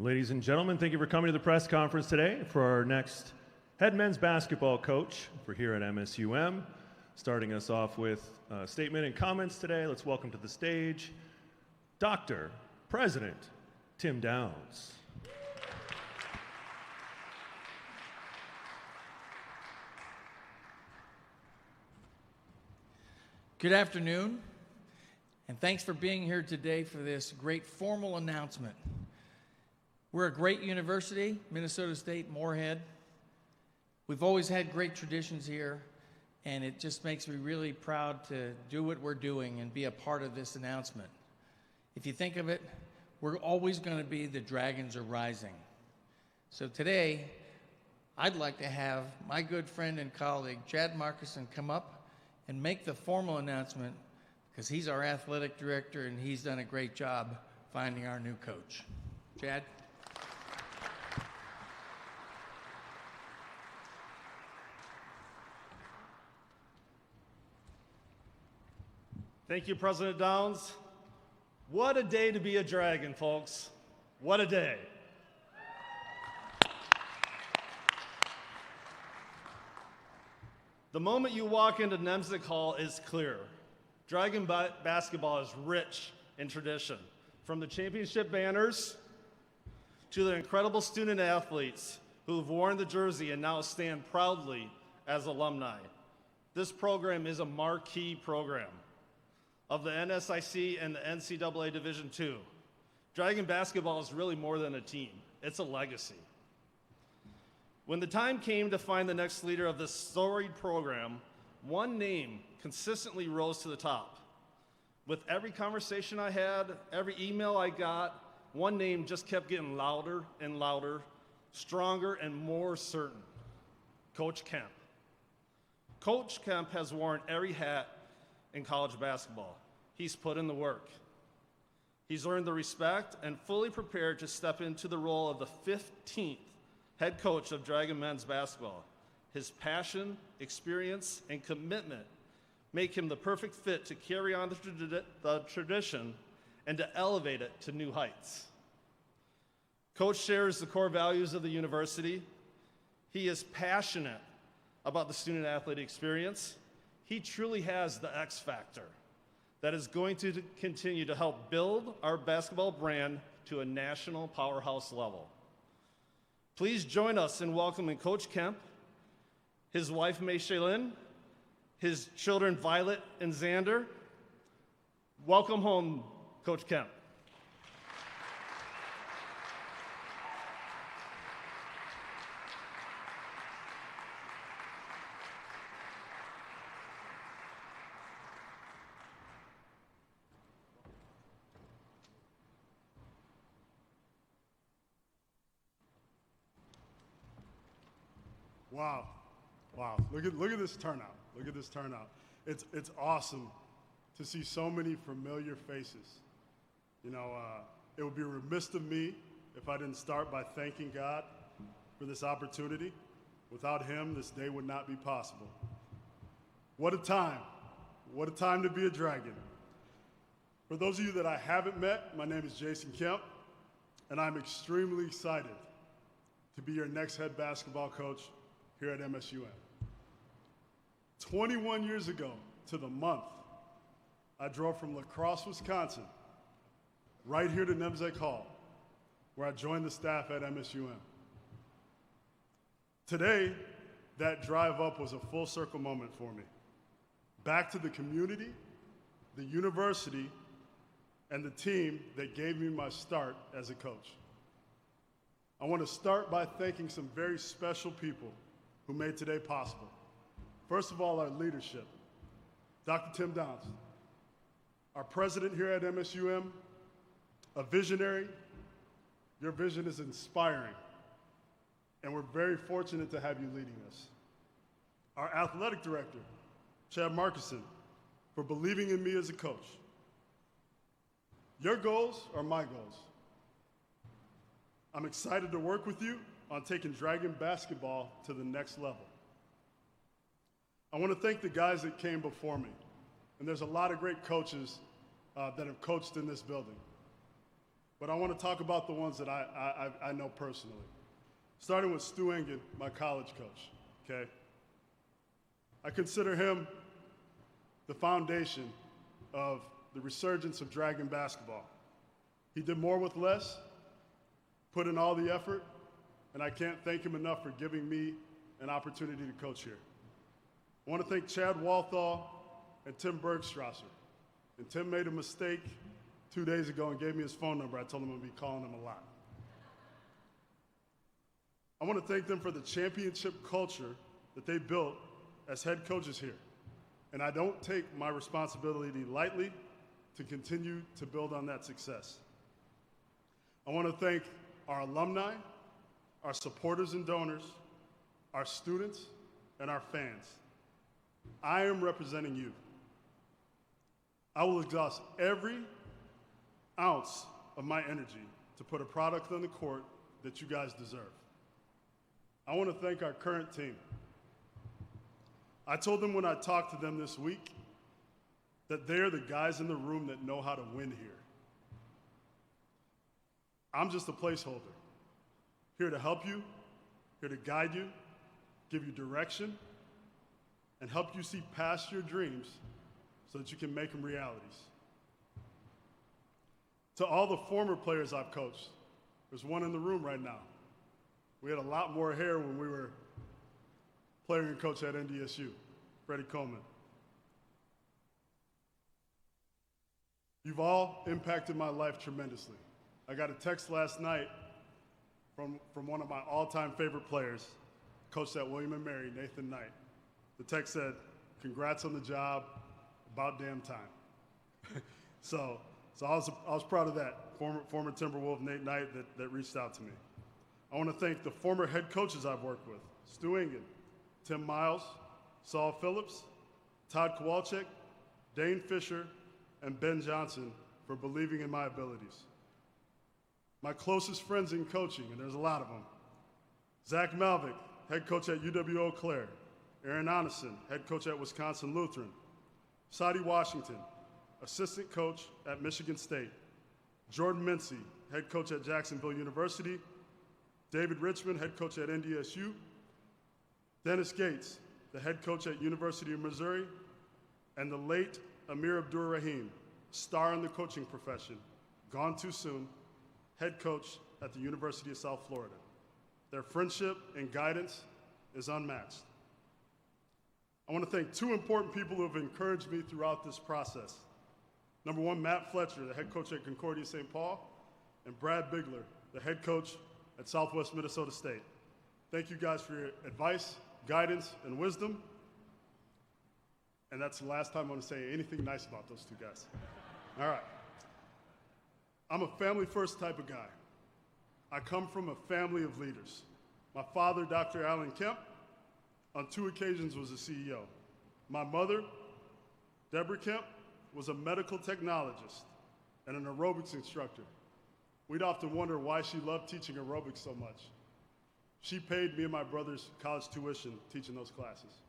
Ladies and gentlemen, thank you for coming to the press conference today for our next head men's basketball coach for here at MSUM. Starting us off with a statement and comments today, let's welcome to the stage Dr. President Tim Downs. Good afternoon, and thanks for being here today for this great formal announcement. We're a great university, Minnesota State Moorhead. We've always had great traditions here, and it just makes me really proud to do what we're doing and be a part of this announcement. If you think of it, we're always going to be the dragons are rising. So today, I'd like to have my good friend and colleague, Chad Markison, come up and make the formal announcement because he's our athletic director and he's done a great job finding our new coach. Chad? Thank you, President Downs. What a day to be a Dragon, folks. What a day. The moment you walk into Nemzik Hall is clear. Dragon basketball is rich in tradition. From the championship banners to the incredible student athletes who have worn the jersey and now stand proudly as alumni. This program is a marquee program of the NSIC and the NCAA Division II. Dragon basketball is really more than a team. It's a legacy. When the time came to find the next leader of this storied program, one name consistently rose to the top. With every conversation I had, every email I got, one name just kept getting louder and louder, stronger and more certain. Coach Kemp. Coach Kemp has worn every hat in college basketball. He's put in the work. He's earned the respect and fully prepared to step into the role of the 15th head coach of Dragon men's basketball. His passion, experience, and commitment make him the perfect fit to carry on the tradition and to elevate it to new heights. Coach shares the core values of the university. He is passionate about the student-athlete experience. He truly has the X factor that is going to continue to help build our basketball brand to a national powerhouse level. Please join us in welcoming Coach Kemp, his wife May Shaylin, his children Violet and Xander. Welcome home, Coach Kemp. Wow. Wow. Look at this turnout. Look at this turnout. It's awesome to see so many familiar faces. You know, it would be remiss of me if I didn't start by thanking God for this opportunity. Without him, this day would not be possible. What a time. What a time to be a Dragon. For those of you that I haven't met, my name is Jason Kemp, and I'm extremely excited to be your next head basketball coach here at MSUM. 21 years ago to the month, I drove from La Crosse, Wisconsin, right here to Nemzik Hall, where I joined the staff at MSUM. Today, that drive up was a full circle moment for me. Back to the community, the university, and the team that gave me my start as a coach. I want to start by thanking some very special people who made today possible. First of all, our leadership. Dr. Tim Downs, our president here at MSUM, a visionary. Your vision is inspiring, and we're very fortunate to have you leading us. Our athletic director, Chad Markison, for believing in me as a coach. Your goals are my goals. I'm excited to work with you on taking Dragon basketball to the next level. I want to thank the guys that came before me, and there's a lot of great coaches that have coached in this building. but I want to talk about the ones that I know personally. Starting with Stu Engen, my college coach, okay? I consider him the foundation of the resurgence of Dragon basketball. He did more with less, put in all the effort, and I can't thank him enough for giving me an opportunity to coach here. I want to thank Chad Walthall and Tim Bergstrasser. And Tim made a mistake 2 days ago and gave me his phone number. I told him I'd be calling him a lot. I want to thank them for the championship culture that they built as head coaches here. And I don't take my responsibility lightly to continue to build on that success. I want to thank our alumni, our supporters and donors, our students, and our fans. I am representing you. I will exhaust every ounce of my energy to put a product on the court that you guys deserve. I want to thank our current team. I told them when I talked to them this week that they're the guys in the room that know how to win here. I'm just a placeholder, here to help you, here to guide you, give you direction, and help you see past your dreams so that you can make them realities. To all the former players I've coached, there's one in the room right now. We had a lot more hair when we were player and coach at NDSU, Freddie Coleman. You've all impacted my life tremendously. I got a text last night from one of my all-time favorite players, coached at William & Mary, Nathan Knight. The text said, "Congrats on the job, about damn time." so I was proud of that, former Timberwolf Nate Knight that reached out to me. I want to thank the former head coaches I've worked with, Stu Engen, Tim Miles, Saul Phillips, Todd Kowalczyk, Dane Fisher, and Ben Johnson for believing in my abilities. My closest friends in coaching, and there's a lot of them, Zach Malvick, head coach at UW-Eau Claire, Aaron Onison, head coach at Wisconsin Lutheran, Sadie Washington, assistant coach at Michigan State, Jordan Mincy, head coach at Jacksonville University, David Richmond, head coach at NDSU, Dennis Gates, the head coach at University of Missouri, and the late Amir Abdur-Rahim, star in the coaching profession, gone too soon, head coach at the University of South Florida. Their friendship and guidance is unmatched. I want to thank two important people who have encouraged me throughout this process. Number one, Matt Fletcher, the head coach at Concordia St. Paul, and Brad Bigler, the head coach at Southwest Minnesota State. Thank you guys for your advice, guidance, and wisdom. And that's the last time I'm going to say anything nice about those two guys. All right. I'm a family-first type of guy. I come from a family of leaders. My father, Dr. Jason Kemp, on 2 occasions was a CEO. My mother, Deborah Kemp, was a medical technologist and an aerobics instructor. We'd often wonder why she loved teaching aerobics so much. She paid me and my brother's college tuition teaching those classes.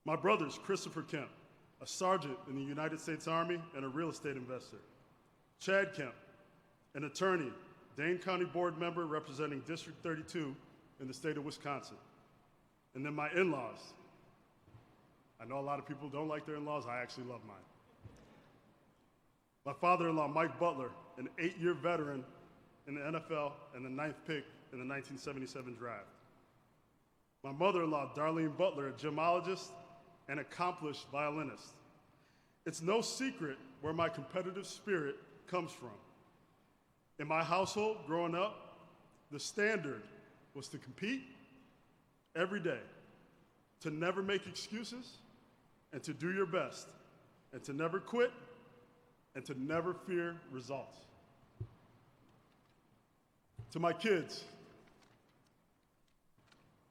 My brothers, Christopher Kemp, a sergeant in the United States Army and a real estate investor. Chad Kemp, an attorney, Dane County board member representing District 32 in the state of Wisconsin. And then my in-laws. I know a lot of people don't like their in-laws. I actually love mine. My father-in-law, Mike Butler, an 8-year veteran in the NFL and the 9th pick in the 1977 draft. My mother-in-law, Darlene Butler, a gemologist and accomplished violinist. It's no secret where my competitive spirit comes from. In my household, growing up, the standard was to compete every day, to never make excuses, and to do your best, and to never quit, and to never fear results. To my kids,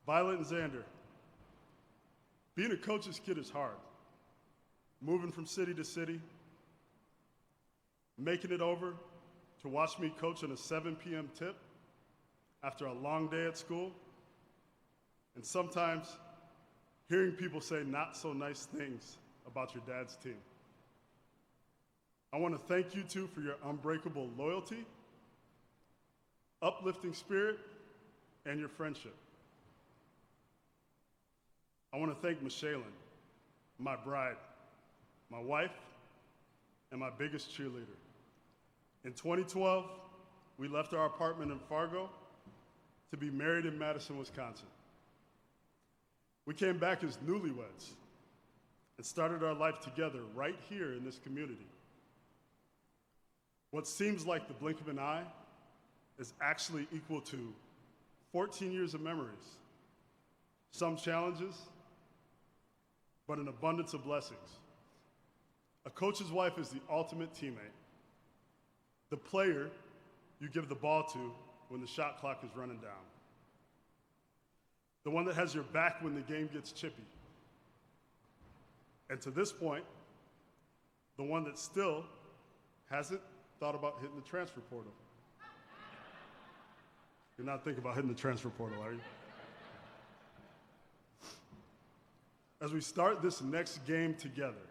Violet and Xander, being a coach's kid is hard. Moving from city to city, making it over to watch me coach on a 7 p.m. tip after a long day at school, and sometimes hearing people say not so nice things about your dad's team. I want to thank you two for your unbreakable loyalty, uplifting spirit, and your friendship. I want to thank Michelle, my bride, my wife, and my biggest cheerleader. In 2012, we left our apartment in Fargo to be married in Madison, Wisconsin. We came back as newlyweds and started our life together right here in this community. What seems like the blink of an eye is actually equal to 14 years of memories, some challenges, but an abundance of blessings. A coach's wife is the ultimate teammate, the player you give the ball to when the shot clock is running down, the one that has your back when the game gets chippy, and to this point, the one that still hasn't thought about hitting the transfer portal. You're not thinking about hitting the transfer portal, are you? As we start this next game together,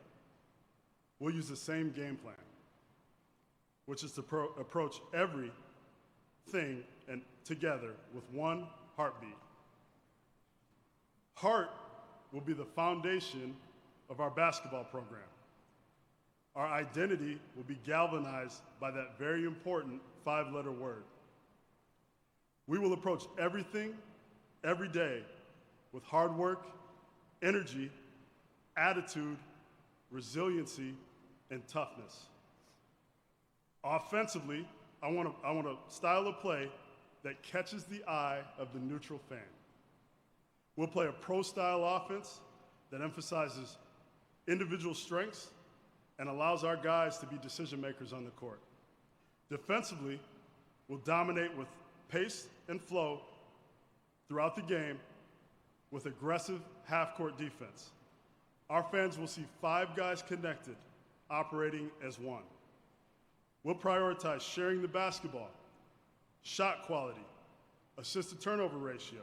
we'll use the same game plan, which is to approach everything and together with one heartbeat. Heart will be the foundation of our basketball program. Our identity will be galvanized by that very important 5-letter word. We will approach everything, every day, with hard work, energy, attitude, resiliency, and toughness. Offensively, I want a style of play that catches the eye of the neutral fan. We'll play a pro-style offense that emphasizes individual strengths and allows our guys to be decision makers on the court. Defensively, we'll dominate with pace and flow throughout the game with aggressive half-court defense. Our fans will see 5 guys connected, operating as one. We'll prioritize sharing the basketball, shot quality, assist-to-turnover ratio,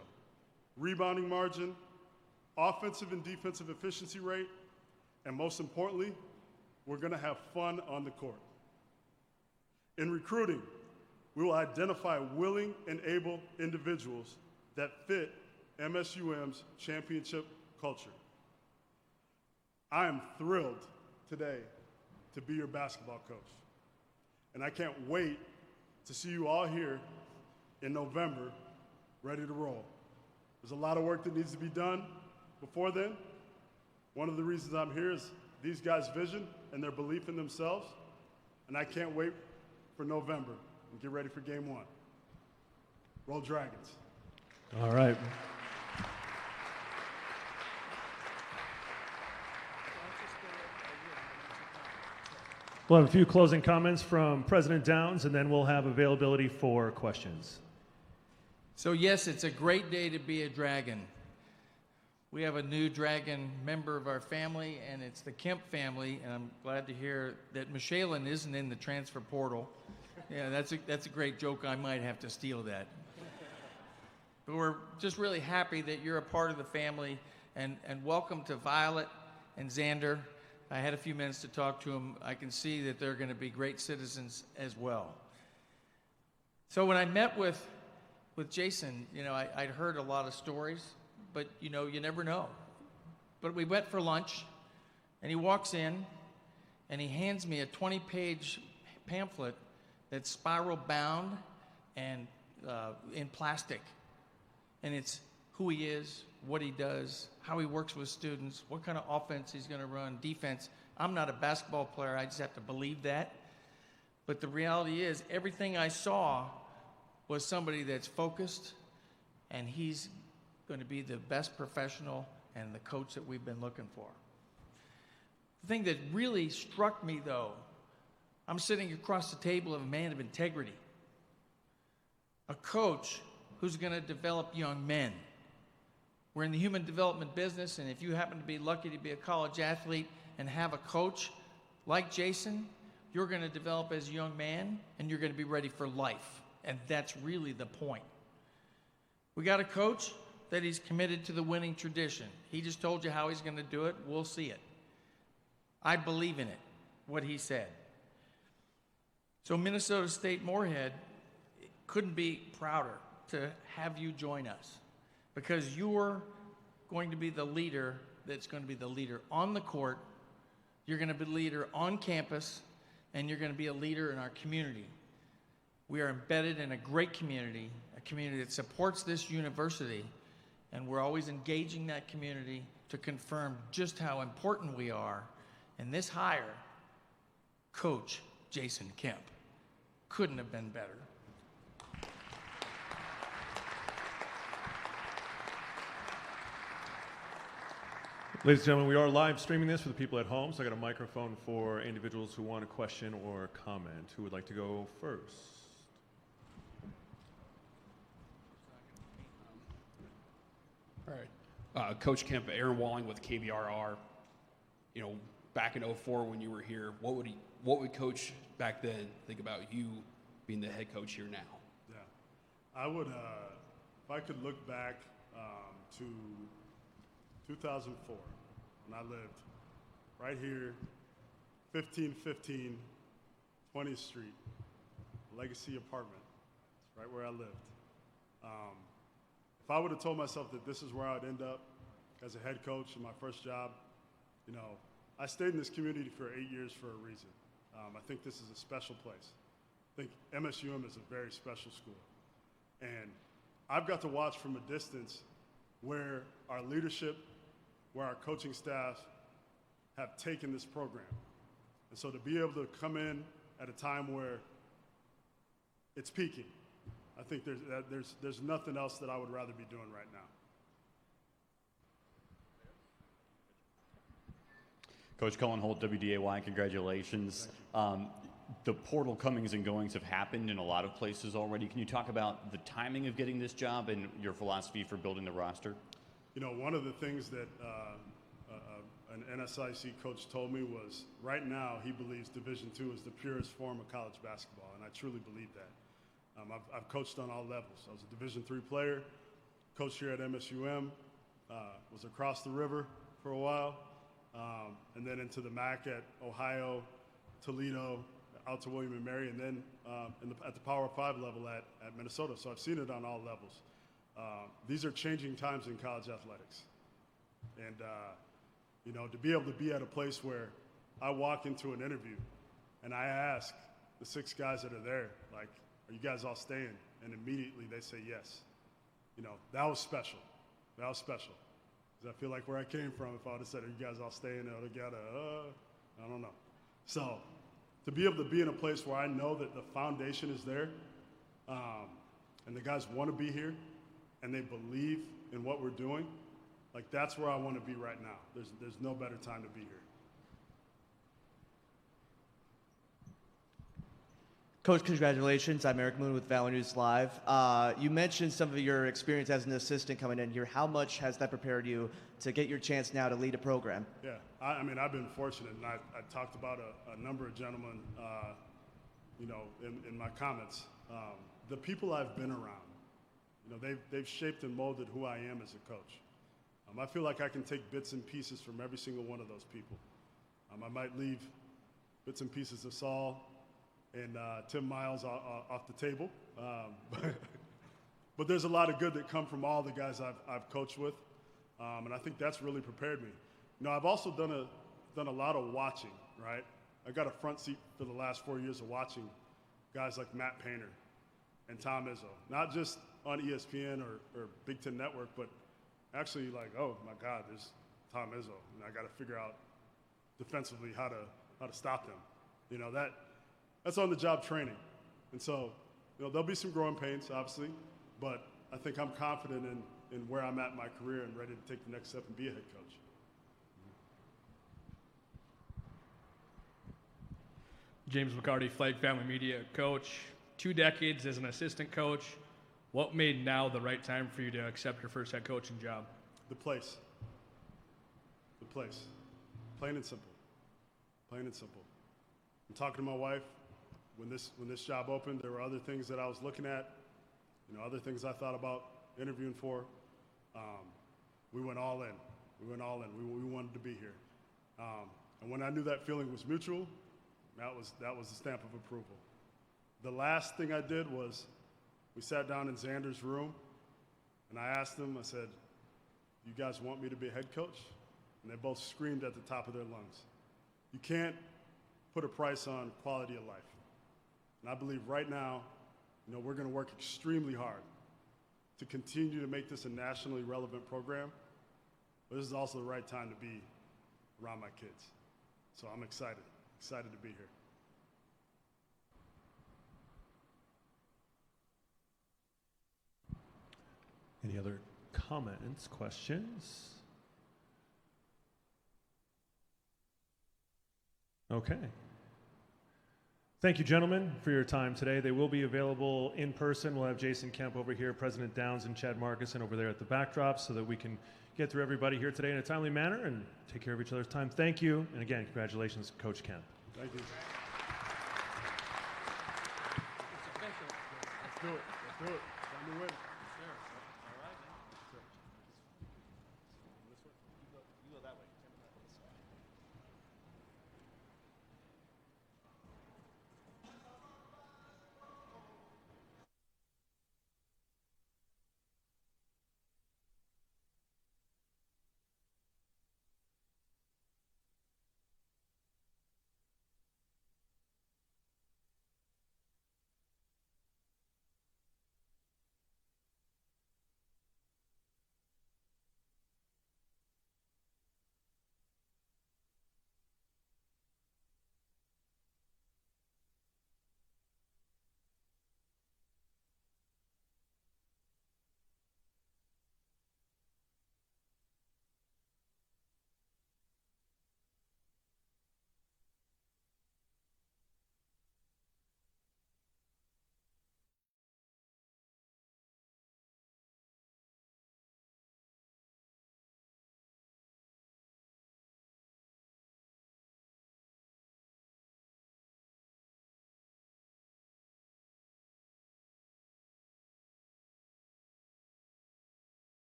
rebounding margin, offensive and defensive efficiency rate, and most importantly, we're going to have fun on the court. In recruiting, we will identify willing and able individuals that fit MSUM's championship culture. I am thrilled today to be your basketball coach, and I can't wait to see you all here in November, ready to roll. There's a lot of work that needs to be done before then. One of the reasons I'm here is these guys' vision and their belief in themselves, and I can't wait for November and get ready for game 1. Roll Dragons. All right. We'll have a few closing comments from President Downs, and then we'll have availability for questions. So yes, it's a great day to be a Dragon. We have a new Dragon member of our family, and it's the Kemp family, and I'm glad to hear that Michelle isn't in the transfer portal. Yeah, that's a great joke. I might have to steal that. But we're just really happy that you're a part of the family, and welcome to Violet and Xander. I had a few minutes to talk to them. I can see that they're going to be great citizens as well. So when I met with Jason, I'd heard a lot of stories, but you never know. But we went for lunch, and he walks in, and he hands me a 20-page pamphlet that's spiral bound and in plastic. And it's who he is, what he does, how he works with students, what kind of offense he's going to run, defense. I'm not a basketball player. I just have to believe that. But the reality is, everything I saw was somebody that's focused, and he's going to be the best professional and the coach that we've been looking for. The thing that really struck me, though, I'm sitting across the table of a man of integrity, a coach who's going to develop young men. We're in the human development business, and if you happen to be lucky to be a college athlete and have a coach like Jason, you're going to develop as a young man, and you're going to be ready for life. And that's really the point. We got a coach that he's committed to the winning tradition. He just told you how he's going to do it. We'll see it. I believe in it, what he said. So Minnesota State Moorhead couldn't be prouder to have you join us, because you're going to be the leader that's going to be the leader on the court, you're going to be the leader on campus, and you're going to be a leader in our community. We are embedded in a great community, a community that supports this university, and we're always engaging that community to confirm just how important we are. And this hire, Coach Jason Kemp, couldn't have been better. Ladies and gentlemen, we are live streaming this for the people at home, so I got a microphone for individuals who want a question or comment. Who would like to go first? All right. Coach Kemp, Aaron Walling with KBRR. You know, back in '04 when you were here, what would Coach back then think about you being the head coach here now? Yeah, I would, if I could look back to 2004, when I lived right here, 1515 20th Street, Legacy Apartment. It's right where I lived. If I would have told myself that this is where I'd end up as a head coach in my first job, you know, I stayed in this community for 8 years for a reason. I think this is a special place. I think MSUM is a very special school. And I've got to watch from a distance where our leadership, where our coaching staff have taken this program. And so to be able to come in at a time where it's peaking, I think there's nothing else that I would rather be doing right now. Coach Cullen Holt, WDAY, congratulations. The portal comings and goings have happened in a lot of places already. Can you talk about the timing of getting this job and your philosophy for building the roster? You know, one of the things that an NSIC coach told me was, right now he believes Division II is the purest form of college basketball, and I truly believe that. I've coached on all levels. I was a Division III player, coached here at MSUM, was across the river for a while, and then into the MAC at Ohio, Toledo, out to William & Mary, and then at the Power 5 level at Minnesota. So I've seen it on all levels. These are changing times in college athletics. And, you know, to be able to be at a place where I walk into an interview and I ask the 6 guys that are there, like, are you guys all staying? And immediately they say yes. You know, that was special. That was special. Because I feel like where I came from, if I would have said, are you guys all staying? I would have got I don't know. So to be able to be in a place where I know that the foundation is there, and the guys want to be here, and they believe in what we're doing, like that's where I want to be right now. There's no better time to be here. Coach, congratulations. I'm Eric Moon with Valley News Live. You mentioned some of your experience as an assistant coming in here. How much has that prepared you to get your chance now to lead a program? Yeah, I mean, I've been fortunate, and I talked about a number of gentlemen, you know, in my comments. The people I've been around, you know, they've shaped and molded who I am as a coach. I feel like I can take bits and pieces from every single one of those people. I might leave bits and pieces of Saul and Tim Miles off the table. But there's a lot of good that come from all the guys I've coached with. And I think that's really prepared me. You know, I've also done a lot of watching, right? I got a front seat for the last 4 years of watching guys like Matt Painter and Tom Izzo. Not just on ESPN or Big Ten Network, but actually like, oh my God, there's Tom Izzo. And I got to figure out defensively how to stop them. You know, that's on-the-job training. And so, you know, there'll be some growing pains, obviously, but I think I'm confident in where I'm at in my career and ready to take the next step and be a head coach. James McCarty, Flag Family Media. Coach, 2 decades as an assistant coach. What made now the right time for you to accept your first head coaching job? The place. The place. Plain and simple. Plain and simple. I'm talking to my wife. When this job opened, there were other things that I was looking at, you know, other things I thought about interviewing for. We went all in. We went all in. We wanted to be here. And when I knew that feeling was mutual, that was the stamp of approval. The last thing I did was we sat down in Xander's room, and I asked them, I said, you guys want me to be a head coach? And they both screamed at the top of their lungs. You can't put a price on quality of life. And I believe right now, we're going to work extremely hard to continue to make this a nationally relevant program. But this is also the right time to be around my kids. So I'm excited to be here. Any other comments, questions? Okay. Thank you, gentlemen, for your time today. They will be available in person. We'll have Jason Kemp over here, President Downs, and Chad Markuson over there at the backdrop so that we can get through everybody here today in a timely manner and take care of each other's time. Thank you. And again, congratulations, Coach Kemp. Thank you. It's official. Let's do it.